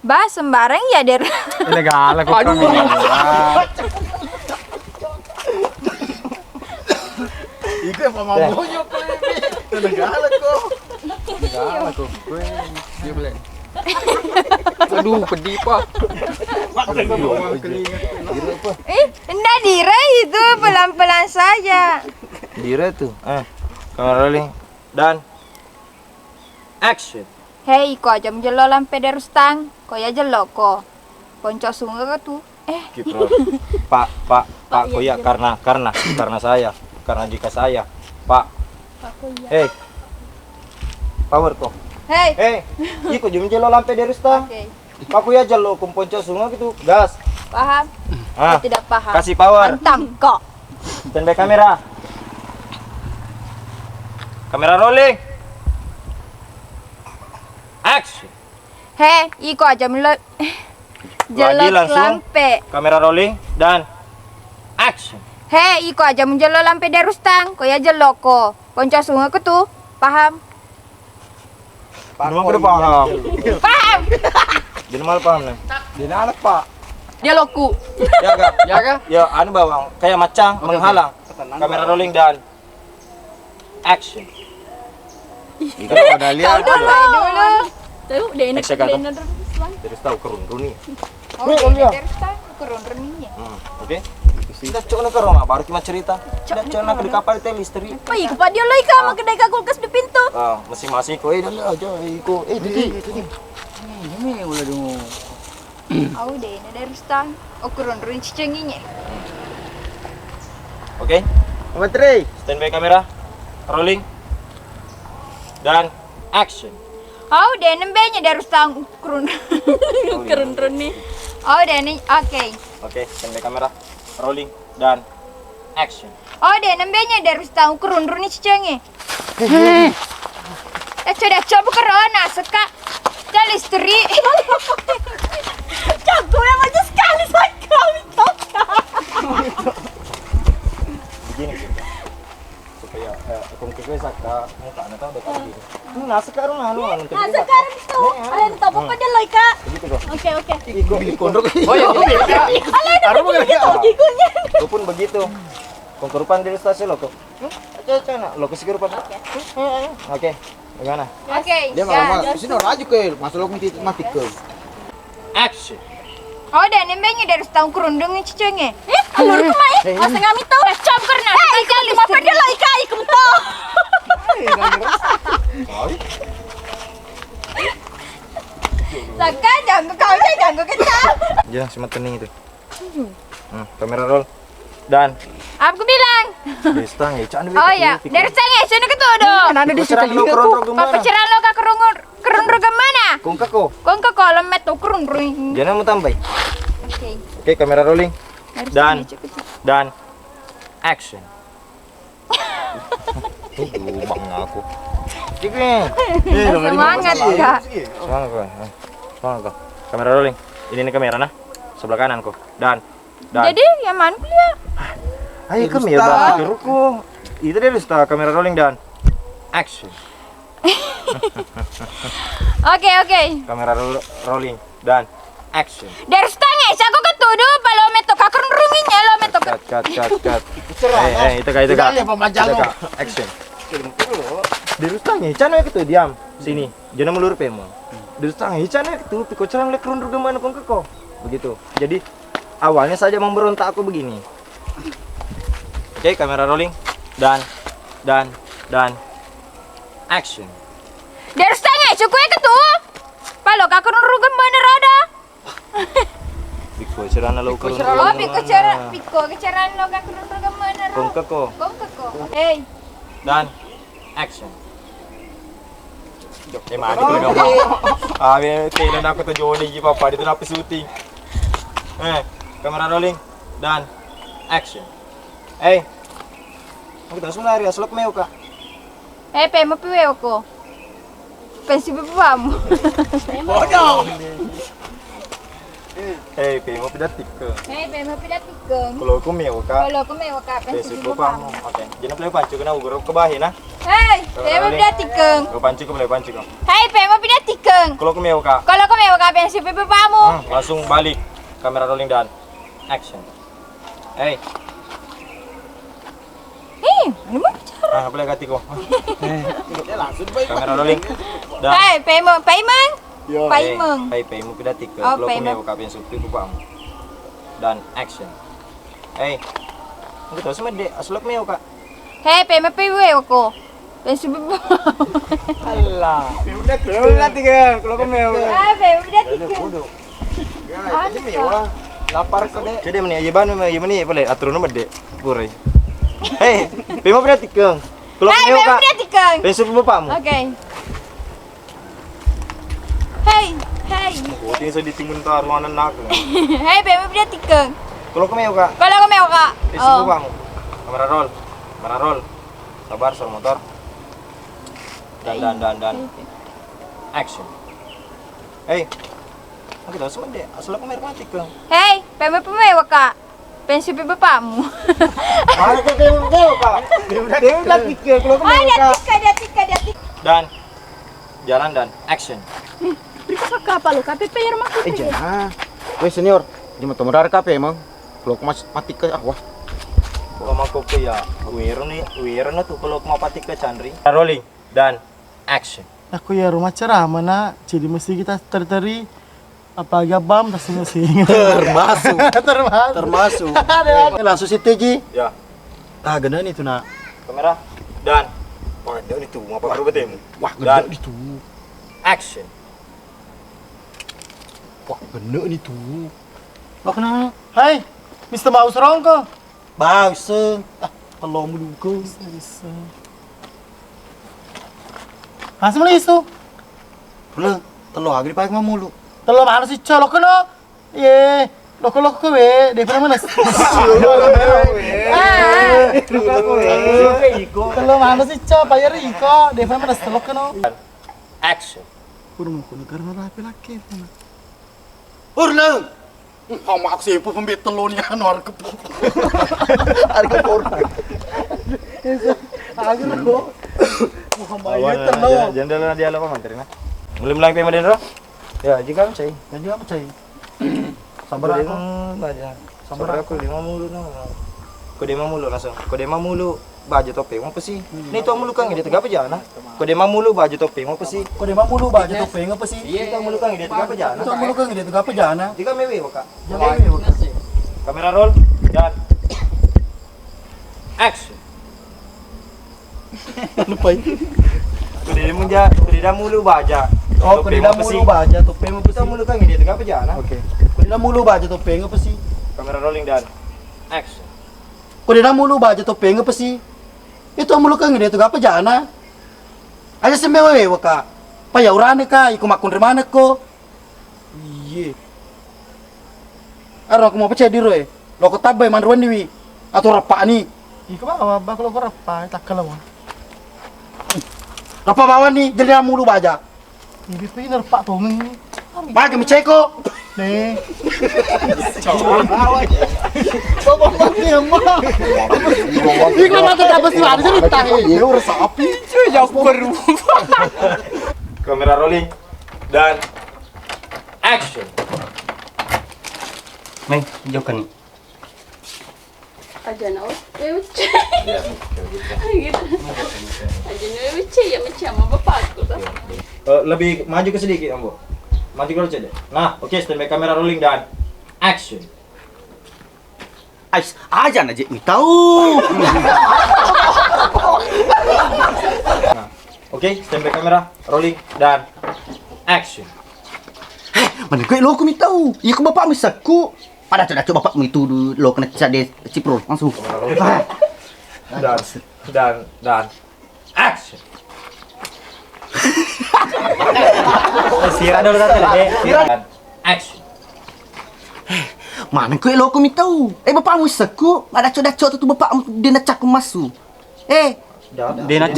Speaker 9: Bahas sembarang ya der.
Speaker 6: Ilegal aku.
Speaker 5: Aduh.
Speaker 11: Iku yang pamamboyo ko. Nagala ko.
Speaker 5: Dia boleh. Aduh, pedih pak.
Speaker 9: Enggak dire itu pelan-pelan saja.
Speaker 1: Dire tuh. Kamera rolling dan action.
Speaker 9: Hei, ko aja menjelo lampe derstang. Ko ya jelo ko. Konco sungai ka tuh.
Speaker 1: Kipro. Pak Koya karena saya, karena jika saya, Pak. Hei. Power kok.
Speaker 9: Hei.
Speaker 1: Iko jum jelo lampe derista.
Speaker 9: Oke.
Speaker 1: Pak Koya jelo kum ponco sungai gitu. Gas.
Speaker 9: Paham? Tidak paham.
Speaker 1: Kasih power.
Speaker 9: Hantam kok.
Speaker 1: Standby kamera. Kamera rolling. Action.
Speaker 9: Hei, iko aja melo.
Speaker 1: Lagi
Speaker 9: Jelok
Speaker 1: langsung.
Speaker 9: lampe.
Speaker 1: Kamera rolling dan action.
Speaker 9: Hei, iko aja menjelo lampe derustang. Ko ya jelok ko. Konco sungai ko tuh. Paham?
Speaker 1: Memang udah paham.
Speaker 9: Paham.
Speaker 1: Jadi malah paham nih.
Speaker 3: Dia anak pak.
Speaker 5: Dia loku.
Speaker 1: Ya kak.
Speaker 5: Ya kak?
Speaker 1: Ya anu bawang kayak macang menghalang. Kamera rolling dan action.
Speaker 3: Itu pada lihat.
Speaker 9: Dulu.
Speaker 10: Tahu deh enak
Speaker 1: Action, Kak.
Speaker 10: deh enak.
Speaker 1: Terus tahu kerun nih.
Speaker 9: Oh, derustang kurun reminya.
Speaker 1: Oke. Kita coba ke rumah baru cuma cerita. Kita coba ke kapal teh listrik.
Speaker 10: Oh iya, kepada dia lah ika, kedai kulkas di pintu.
Speaker 1: Ah, masing-masing ko dan aja iko. Didi.
Speaker 5: Ini ulah dong.
Speaker 9: Oh, deh ini derustang. Oh, kurun rin cicenginya.
Speaker 1: Oke.
Speaker 3: Nomor 3.
Speaker 1: Standby kamera. Rolling. Dan action.
Speaker 9: Oh, deh nembenya derustang kurun.
Speaker 10: Keren-keren nih.
Speaker 9: Oh, deh ini oke.
Speaker 1: Oke, standby kamera. Rolling dan action.
Speaker 9: Oh, deh nembenya derustang kurun rin cicengi. Coba corona suka dan listrik.
Speaker 10: Jago ya aja sekali Saka.
Speaker 1: Begini kita. Supaya kung kikwe saka muka na tao dekat begini. Nasa karon anu anu.
Speaker 10: Nah sekarang itu, ada tahu apa dia lah ika.
Speaker 1: Begitu kok.
Speaker 10: Oke.
Speaker 1: Iko kondok.
Speaker 5: Oh ya,
Speaker 10: Ada mau gigunya.
Speaker 1: Itu pun begitu. Kung kerupan di stasiun lo kok. Cana, lo kesigurupan. Oke. Bagaimana?
Speaker 9: Oke.
Speaker 3: Dia malah sini orang aja ke masuk lo titik mati ke.
Speaker 1: Action.
Speaker 9: Oh, deh nembenya derustang kurun rin cicengi.
Speaker 10: Alur kemai, masa ngami tahu.
Speaker 9: Coba karena
Speaker 10: Ika lima apa dia lah ika, ikum tahu.
Speaker 9: Saka jangan kita.
Speaker 1: Ya, cuma tening itu. Kamera roll. Dan
Speaker 9: Aku bilang.
Speaker 1: Destang ya, cana
Speaker 9: Oh ya, derustang ya, sana ketudo.
Speaker 1: Ada di situ lo kerondro gimana?
Speaker 9: Papaceran lo ka kurun gimana?
Speaker 1: Kung kako.
Speaker 9: Kung ka kolam meto kurun rin.
Speaker 1: Jangan mau tambah.
Speaker 9: Oke.
Speaker 1: Oke, kamera rolling. Dan action. Bang aku. Sige.
Speaker 9: Semangat kak.
Speaker 1: Semangat kok. Semangat kok. Kamera rolling. Ini nih kamera nah. Sebelah kanan kok. Dan
Speaker 9: Jadi yang mana kuliah?
Speaker 1: ayo kami ya bang. Ruko. Itu dia Rusta. Kamera rolling dan action.
Speaker 9: Oke.
Speaker 1: Kamera rolling dan action.
Speaker 9: Derustang ya, aku ketudo palo meto ka kurun ruminya lo meto ka.
Speaker 1: Cut. Itu kak. Action. Dirustang ya, cana itu diam. Sini. Jangan melur pemo. Dirustang ya, cana itu piko cerang lek rundur gimana kong keko. Begitu. Jadi awalnya saja memberontak aku begini. Oke, kamera rolling dan action.
Speaker 9: Derustang ya, cukup ya ketu. Palo ka kurun rugan mana rada.
Speaker 1: Piko cerana lo kurun.
Speaker 9: Oh, piko kecaran lo ka kurun rugan mana rada.
Speaker 1: Kong keko.
Speaker 9: Hey.
Speaker 1: Dan action. Mana ko dong. Kailan ako to Johnny G papa dito na syuting. Kamera rolling dan action. Aku tak sunari aslok meo ka.
Speaker 9: Pemo piweo ko. Pensi bebamu.
Speaker 10: Bodoh.
Speaker 1: Pemo pidatik ka.
Speaker 9: Pemo pidatikeng.
Speaker 1: Kalau aku meo ka.
Speaker 9: Kalau aku meo ka pensi
Speaker 1: Pensi bebamu. Oke. Jangan play pancu kena ugur ke bahin nah.
Speaker 9: Pemo pidatikeng.
Speaker 1: Go pancu ko play pancu ko.
Speaker 9: Pemo pidatikeng.
Speaker 1: Kalau aku meo ka.
Speaker 9: Kalau aku meo ka pensi bebamu.
Speaker 1: Langsung balik. Kamera rolling dan action.
Speaker 9: Ini mau bicara.
Speaker 1: Boleh ganti ko. Kamera rolling. Dan
Speaker 9: Paimeng.
Speaker 1: Pemo pidatik ka.
Speaker 9: Oh,
Speaker 1: Kalau aku
Speaker 9: Paimeng.
Speaker 1: meo ka pensi bebamu. Dan action. Aku tahu sama dek aslok meo ka.
Speaker 9: Pemo piweo ko. Pensi bebamu.
Speaker 1: Allah.
Speaker 3: Udah 3. Kalau kau meo.
Speaker 9: Pemo pidatikeng.
Speaker 3: Lapar kau deh.
Speaker 1: Jadi mana ya boleh atur nomor dek. Pure. Pemo pidatik ka. Kalau aku meo
Speaker 9: Pemo
Speaker 1: ka.
Speaker 9: pidatikeng.
Speaker 1: Pensi bebamu.
Speaker 9: Oke.
Speaker 1: Tingin sa ditimun ta ruangan nak.
Speaker 9: Pemo pidatikeng.
Speaker 1: Kalau aku meo ka.
Speaker 9: Kalau aku meo ka.
Speaker 1: Pensi bebamu. Kamera roll. Sabar suara motor. Dan action. Aku tahu sama deh, asal aku mermatik kan.
Speaker 9: Hei, pemewa kak. Pensi bapakmu.
Speaker 1: Mana kau pemewa kak? Dia udah pikir kalau
Speaker 9: Oh, dia tika.
Speaker 1: Dan jalan dan action.
Speaker 9: Beri kakak apa lu? KPP ya rumahku.
Speaker 12: Jangan. Weh senior, di mata modal KP emang. Kalau aku masih mati ke awah.
Speaker 1: Kalau mau kopi ya, wiran tuh kalau mau pati ke Chandri. Rolling dan action.
Speaker 8: Aku ya rumah ceramah nak, jadi mesti kita terteri apa gabam tas mesti.
Speaker 3: Termasuk. Langsung si Teji.
Speaker 1: Ya,
Speaker 3: Ah, gana itu nak.
Speaker 1: kamera dan wah, dia itu mau apa kerja bertemu.
Speaker 3: Wah,
Speaker 1: Dan
Speaker 3: gede itu.
Speaker 1: action.
Speaker 3: Wah, bener itu.
Speaker 8: Lo kenapa? Hai, Mr. Mau serong kok?
Speaker 3: Bau se. Ah, kalau mulu kau.
Speaker 8: Bisa. Masih mulai isu?
Speaker 3: Belum. Telur agri pakai mulu.
Speaker 8: Telo mana sih cok? Lo kena? Ye, lo we, dia pernah mana? Telo mana sih cok? Bayar iko, dia pernah mana? Lo kena?
Speaker 1: Action.
Speaker 8: Kurang mau karena laki-laki.
Speaker 3: Urlang. Hamak sih pembeli telur ni anu harga. Harga orang. Agak lo.
Speaker 1: Jangan dia apa manterin nah. Belum lagi pemain Dendro? Ya, jika percaya.
Speaker 8: Dan juga percaya.
Speaker 1: Sabar aku. Sabar aku 5 mulu no. Kode 5 mulu langsung. Kode 5 mulu baju topi mau apa sih? Ini tuh mulu kang dia tegap aja nah. Kode 5 mulu baju topi mau apa sih?
Speaker 8: Kau dia mulu baju topeng apa sih?
Speaker 1: Itu mulu kang dia tegap aja nah.
Speaker 8: Itu mulu kan dia tuh apa jana?
Speaker 1: Jika mewe kak.
Speaker 8: Jangan
Speaker 1: Kamera roll dan action.
Speaker 8: lupa ini.
Speaker 1: Kode dah mulu baja.
Speaker 8: Oh, kau dia mulu baju topeng apa
Speaker 1: Kita
Speaker 8: sih?
Speaker 1: mulu kang dia tegap aja nah.
Speaker 8: Oke. Kau dia mulu baju topeng apa sih?
Speaker 1: Kamera rolling dan action.
Speaker 8: Kau dia mulu baju topeng apa sih? Itu mulu kan dia tuh apa jana? Aja semewe waka. Payauran ka, iku makun remana ko. Iye. Aro aku mau percaya diri. Lo ko tabay manruan diwi. Atau rapa ni. Iku bawa bak lo ko rapa tak kalawan. Rapa bawa ni jadi mulu baja. Ibi pe rapa to ng. Bagi mi ceko. Ne. Bawa ni amma. Iku mata dapat sih ada cerita. Ye ur sapi. Jauh baru.
Speaker 1: Kamera rolling dan action.
Speaker 7: Meng, jauhkan nih.
Speaker 10: Aja na uce. Gitu. Aja na uce ya macam apa bapakku tuh.
Speaker 1: Lebih maju ke sedikit Ambo. Maju ke dulu Nah, oke, standby kamera rolling dan action.
Speaker 3: Ais, aja aja ni tahu.
Speaker 1: Nah, oke, standby kamera rolling dan action.
Speaker 3: Mana kau lo aku ni tahu. Iya ke bapak misaku. Pada coba bapak itu lo kena cade cipro langsung.
Speaker 1: Dan action. Sira dulu tadi deh. Dan action.
Speaker 3: Mana kau lo aku ni tahu. Bapak misaku. Ada coba tu bapak dia nak cak masuk. Dia nak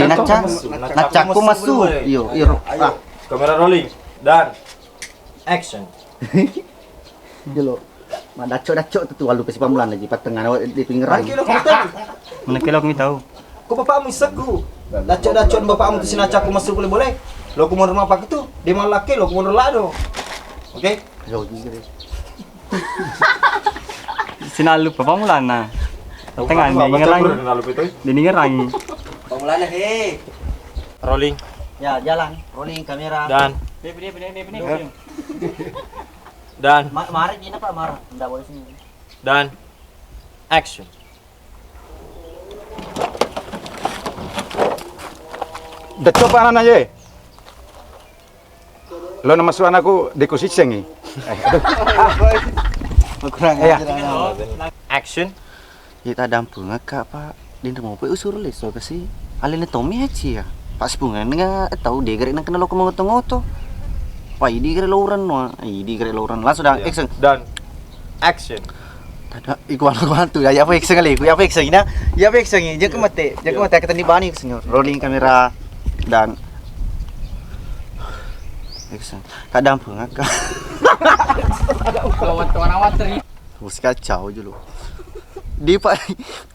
Speaker 3: cak masuk. Yo.
Speaker 1: Ah, kamera rolling dan action.
Speaker 3: Jelo. Mana dacok tu walu kasih pamulan lagi patengan di pinggir raya.
Speaker 7: Mana kilo kami tahu.
Speaker 1: Kau bapakmu isaku. Dacok bapakmu tu sinacaku masuk boleh. Lo aku mau rumah pak itu. Dia mau laki lo aku mau lado. Oke?
Speaker 3: Jauh juga deh.
Speaker 7: Sinalu pa pamulana. Tengah ni ngerangi. Dia ngerangi.
Speaker 3: Pamulana he.
Speaker 1: Rolling
Speaker 3: Ya, jalan. Rolling kamera.
Speaker 1: dan dan
Speaker 3: Marah gini Pak, marah. Enggak boleh sini.
Speaker 1: dan action.
Speaker 12: Dah coba anak aja. Lo nama suan aku dekusiseng ni.
Speaker 3: Kurang
Speaker 12: ya.
Speaker 1: Action.
Speaker 3: Kita dampung kak Pak. Dia mau pergi usur les so kasi. Alin Tommy aja ya. Pas pungan nga tahu dia gere nang kenal ko ngoto-ngoto. Wah, ini gere lauran no. Ini gere lauran. Langsung dah action
Speaker 1: Dan action.
Speaker 3: Tada iku tu ya apa action kali. Ya apa action ina. Ya apa action ni. Jangan mate. Jangan mate kata ni bani senyor. Rolling kamera dan
Speaker 8: Kak dampung ngaka.
Speaker 5: Kawan-kawan awatri.
Speaker 8: Mus kacau aja lo. Dia pak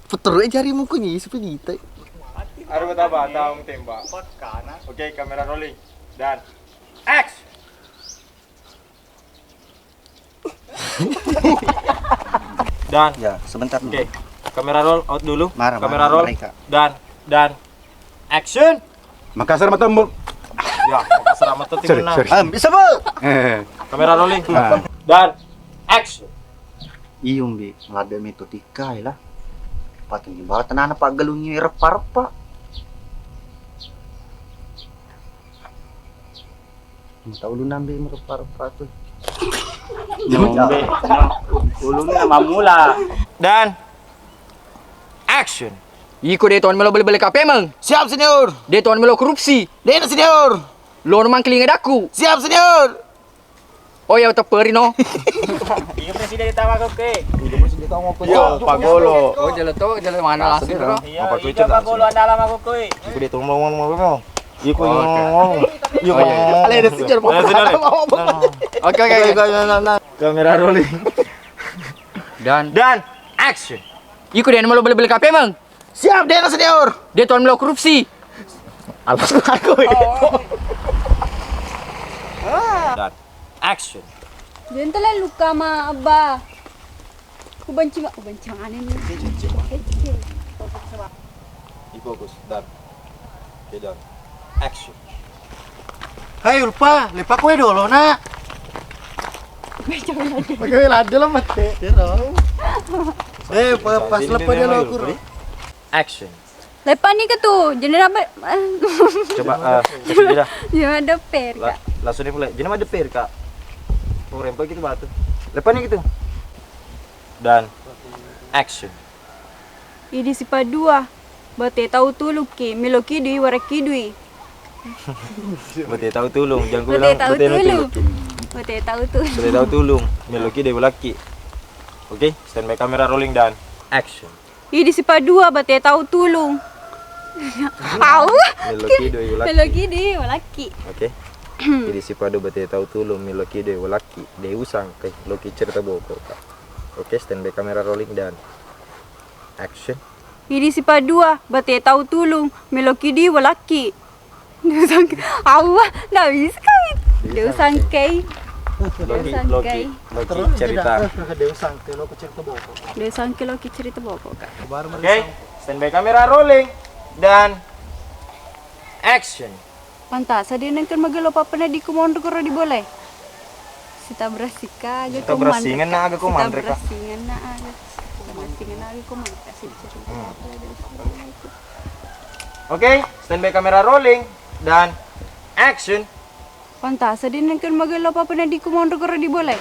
Speaker 8: puter jarimu kunyi seperti itu.
Speaker 1: Ada bata-bata tembak. Oke, kamera rolling. Dan action. Dan
Speaker 8: Ya, sebentar.
Speaker 1: oke, kamera roll out dulu.
Speaker 8: Marah,
Speaker 1: kamera
Speaker 8: marah
Speaker 1: roll.
Speaker 8: mereka.
Speaker 1: Dan action.
Speaker 12: Makassar matambul.
Speaker 1: Ya, selamat tuh
Speaker 12: Sorry,
Speaker 1: timnas.
Speaker 12: sorry.
Speaker 8: Bisa bu?
Speaker 1: Kamera rolling.
Speaker 12: Ah.
Speaker 1: Dan action.
Speaker 8: Iyong bi, ngada metodika lah. Patong di bawah tanah pak galungnya repa-repa. Tahu lu nambe merepa-repa tuh.
Speaker 7: Nombe. Ulungnya nama mula.
Speaker 1: Dan action.
Speaker 5: Iko dia tuan melo beli-beli kape emang.
Speaker 8: Siap senior.
Speaker 5: Dia tuan melo korupsi.
Speaker 8: Dena senior.
Speaker 5: Lo memang kelinga daku.
Speaker 8: Siap senior.
Speaker 5: Oh ya utaperi no.
Speaker 7: Iya presiden ditawa kok ke.
Speaker 1: Yo, Pak Golo.
Speaker 5: Oh jalan to, jalan mana langsung bro.
Speaker 7: Iya,
Speaker 1: Apa
Speaker 7: iya Pak Golo andalam aku ke.
Speaker 1: Iku dia tolong ngomong. Iku ngomong. Iku
Speaker 8: Ale ada senior mau.
Speaker 5: Oke.
Speaker 1: Kamera rolling.
Speaker 5: Dan
Speaker 1: action.
Speaker 5: Iko dia melo beli-beli kape emang.
Speaker 8: Siap Dena senior.
Speaker 5: Dia tuan melo korupsi.
Speaker 8: Alas aku.
Speaker 1: Dan action.
Speaker 10: Jangan telah luka ma abah. Aku benci aneh nih.
Speaker 1: Fokus. Dan action.
Speaker 8: Hai lupa, lepak kue dulu nak. Pakai lada lah mate. Pas lepas dia lo kur.
Speaker 1: Action.
Speaker 10: Lepas ni ke tu? Jenis apa?
Speaker 1: Coba kasih dia.
Speaker 10: Jangan ada per kak.
Speaker 1: Langsung dimulai. Jadi ada per kak. Oh rempel gitu batu. Lepasnya gitu. Dan action.
Speaker 10: Ini si padua. Bate tahu tuluk ke, meloki dui waraki dui.
Speaker 1: Bete tahu tulung, jangan
Speaker 10: Bate
Speaker 1: bilang
Speaker 10: tahu tulung. Bate tahu tulung.
Speaker 1: Bete tahu tulung. Meloki dewa laki. Oke, standby kamera rolling dan action.
Speaker 10: Ini si padua. Bate tahu tulung. Au.
Speaker 1: Meloki dewa laki.
Speaker 10: Meloki dui waraki.
Speaker 1: Oke. Jadi si padu bete tahu tulung meloki dewa laki. Dewa sangkai loki cerita boko. Oke, standby kamera rolling dan action.
Speaker 10: Ini si padua. Bate tahu tulung. Meloki dui waraki. Dia sangkai. Allah, dah bisa kai. Dia sangkai.
Speaker 1: Loki cerita.
Speaker 10: Dia sangkai Loki cerita boko kak.
Speaker 1: Oke, standby kamera rolling dan action.
Speaker 10: Pantas dia nengker magalo pa na di kumondo ko di boleh. Sita brasika aga
Speaker 1: Sita brasingan na aga kumandre ka.
Speaker 10: Brasingan na aga. Brasingan na aga kumandre ka.
Speaker 1: Oke, standby kamera rolling dan action.
Speaker 10: Pantas dia nengker magalo pa na di kumondo ko di boleh.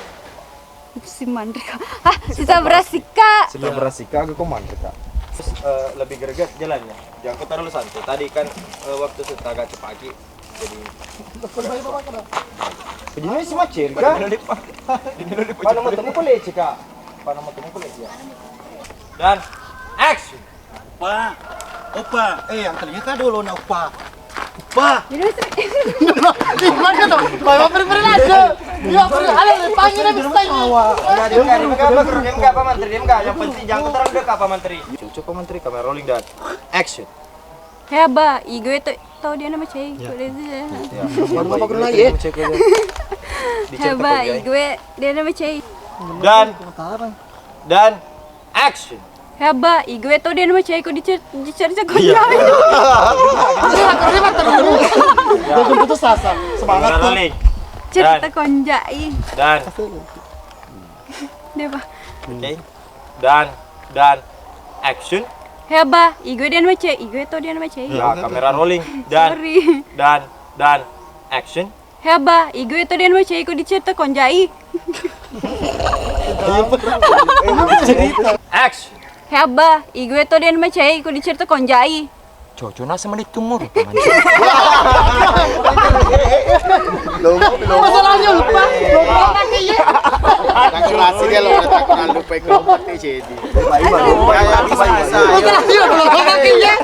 Speaker 10: Si mandre ka. Ah, sita brasika.
Speaker 1: Sita brasika aga kumandre ka. Terus lebih greget jalannya. Jangan kau terlalu santai. Tadi kan waktu kita agak pagi. Jadi Begini si macir kan? Mana mau temu boleh cika? Mana mau temu boleh ya? Dan action.
Speaker 8: Opa, yang ternyata dulu na opa. Opa.
Speaker 10: Jadi
Speaker 8: Mana tu? Bawa beri aja. Ya, ale panggil habis tanya.
Speaker 1: Diam enggak Pak Menteri, diam enggak. Yang penting jangan terang dekat Pak Menteri. Cukup Pak Menteri, kamera rolling dan action.
Speaker 10: Hei abah, igo itu tahu dia nama cai.
Speaker 8: Baru bapak kena lagi.
Speaker 10: Hei abah, igo dia nama cai.
Speaker 1: Dan action.
Speaker 10: Hei abah, igo itu dia nama cai. Kau dicerita kau
Speaker 1: Iya.
Speaker 8: Dia putus asa. Semangat
Speaker 1: Kamera rolling.
Speaker 10: Cerita konjai.
Speaker 1: Dan
Speaker 10: Dia bah.
Speaker 1: oke. Dan action.
Speaker 10: Hei abah, igo dia nama cai. Igo itu dia nama cai.
Speaker 1: Ya, kamera rolling dan
Speaker 10: Sorry.
Speaker 1: dan action.
Speaker 10: Hei abah, igo itu dia nama cai. Kau dicerita konjai.
Speaker 1: Action.
Speaker 10: Hei abah, igo itu dia nama cai. Kau dicerita konjai.
Speaker 2: Cocok nasa menit tumur paman.
Speaker 8: Masalahnya lupa kakinya.
Speaker 11: Kalkulasi dia loh, tak kenal lupa kelompok ni jadi.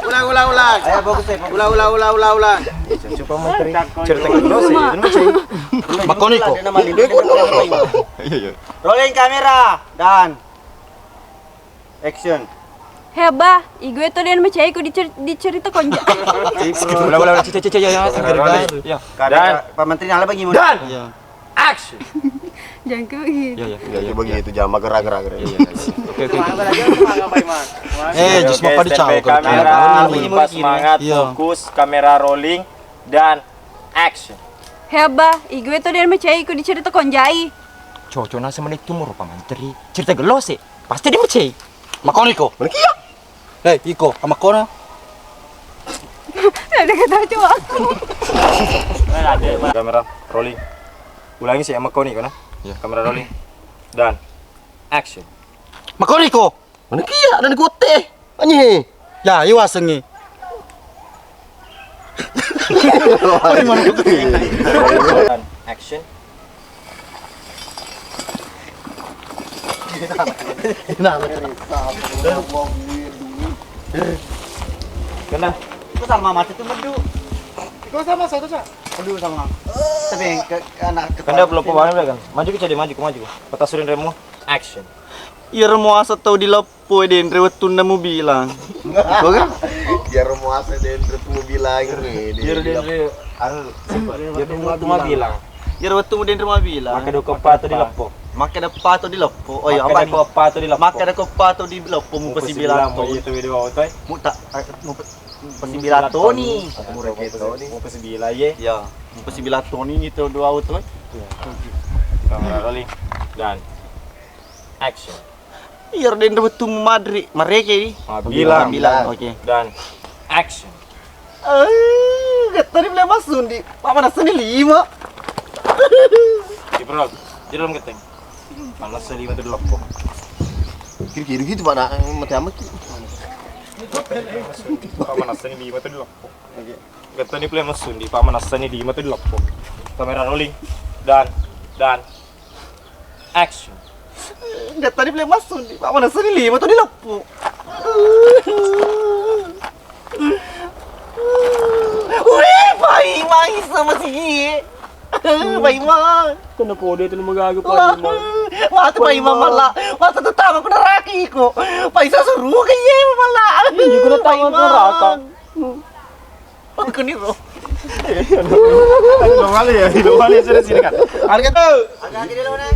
Speaker 11: Ulang. Ayo bagus deh. Ulang.
Speaker 1: Coba menteri cerita ke lo sih, itu macam.
Speaker 8: Makoniko.
Speaker 7: Rolling kamera dan action.
Speaker 10: Heba, igue tuh dia macam aku dicerita konja.
Speaker 2: Ulang cica ya. Ya.
Speaker 7: Dan Pak Menteri nala bagi mau.
Speaker 1: Dan action.
Speaker 10: Jangan kayak begitu.
Speaker 11: Ya begitu jama gerak-gerak.
Speaker 2: Oke.
Speaker 8: Just mau pada caw.
Speaker 1: Kamera, pas semangat, fokus, kamera rolling dan action.
Speaker 10: Heba, igue tuh dia macam aku dicerita konjai.
Speaker 2: Cocok nasa menit tumur paman. Cerita gelo sih. Pasti dia macam.
Speaker 8: Makoniko.
Speaker 11: Kia.
Speaker 8: Hei, Iko, sama Kona.
Speaker 10: Ada kata cuma aku.
Speaker 1: Kamera rolling. Ulangi sih sama kau nih kan?
Speaker 2: Ya.
Speaker 1: Kamera rolling dan action.
Speaker 8: Makoniko.
Speaker 11: Mana kia dan kote. Anyi.
Speaker 8: Ya, iya wasengi.
Speaker 1: Dan action. Kena.
Speaker 7: Itu sama mati tuh medu.
Speaker 8: Iko sama satu sa.
Speaker 7: Medu sama. Tapi yang ke anak
Speaker 1: Kena belum pembangun kan? Maju ke jadi maju. Petasurin remo. Action.
Speaker 7: Ir mau asa tau di lepo den rewetun namu bilang.
Speaker 11: Kau kan? Biar mau asa dan mau bilang ini.
Speaker 1: Biar dia anu dia cuma bilang.
Speaker 7: Ir wetu den rumah bilang.
Speaker 1: Maka do kepa tu di lepo.
Speaker 7: Maka ada pato di lepo. Oh ya,
Speaker 1: Maka do kepa tu di lepo.
Speaker 7: Maka ada kepato di lepo mu pasi bilang
Speaker 1: Mau itu video auto.
Speaker 7: mu tak mu pasi bilang Tony.
Speaker 1: Mau pasi bilang ye.
Speaker 7: Ya, mu pasi bilang Tony itu dua auto.
Speaker 1: Kamera rolling dan action.
Speaker 7: Ir den wetu Madrid. Mereka ini.
Speaker 1: Bilang
Speaker 7: Oke.
Speaker 1: dan action.
Speaker 7: Tadi boleh masuk di Pak Manas ini 5.
Speaker 1: Di perut. Di dalam keteng. Panas selima tu di lepo.
Speaker 11: Kiri gitu Pak nak mati amat.
Speaker 1: Pak Manas ini 5 tu di lepo. Kata ni boleh masuk di Pak Manas ini 5 tu di lepo. Kamera rolling dan action.
Speaker 7: Tadi boleh masuk di Pak Manas ini 5 tu di lepo. Wih, Paimang sama si Paimang.
Speaker 1: Kenapa dia tu magaga Pak Imam?
Speaker 7: Mati Paimang malah. Masa tu tama ko naraki ko. Paisa suruh kaya malah.
Speaker 1: Hindi ko na tama ng rata.
Speaker 7: Ako ni Ro.
Speaker 1: Lumali sudah sini kan.
Speaker 7: Harga tu.
Speaker 1: Agak dulu na.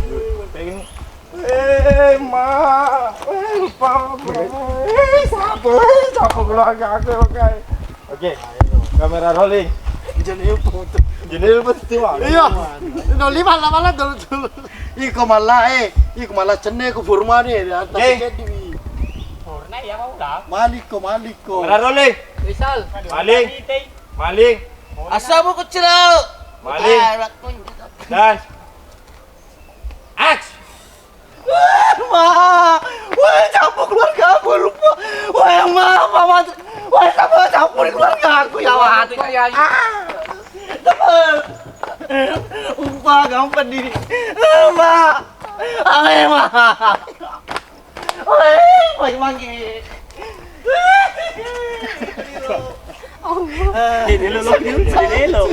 Speaker 1: Ma. Pa. Siapa keluarga aku okay. Oke. Kamera rolling. Jadi pasti mah.
Speaker 8: Iya. No lima lah dulu. Iko malah cenne ko forma ni.
Speaker 7: Forna ya mau dah.
Speaker 8: Maliko.
Speaker 1: Kamera rolling.
Speaker 7: Rizal.
Speaker 1: Maling.
Speaker 7: Asa mo ko cilo.
Speaker 1: Maling. Dan action.
Speaker 7: Ma, wah campur keluarga aku lupa. Wah mama, wah sama campur keluarga aku ya hati. Cepat. Umpa gampang diri. Ma, ame ma. Wah, manggil.
Speaker 10: Allah.
Speaker 7: Ini lo.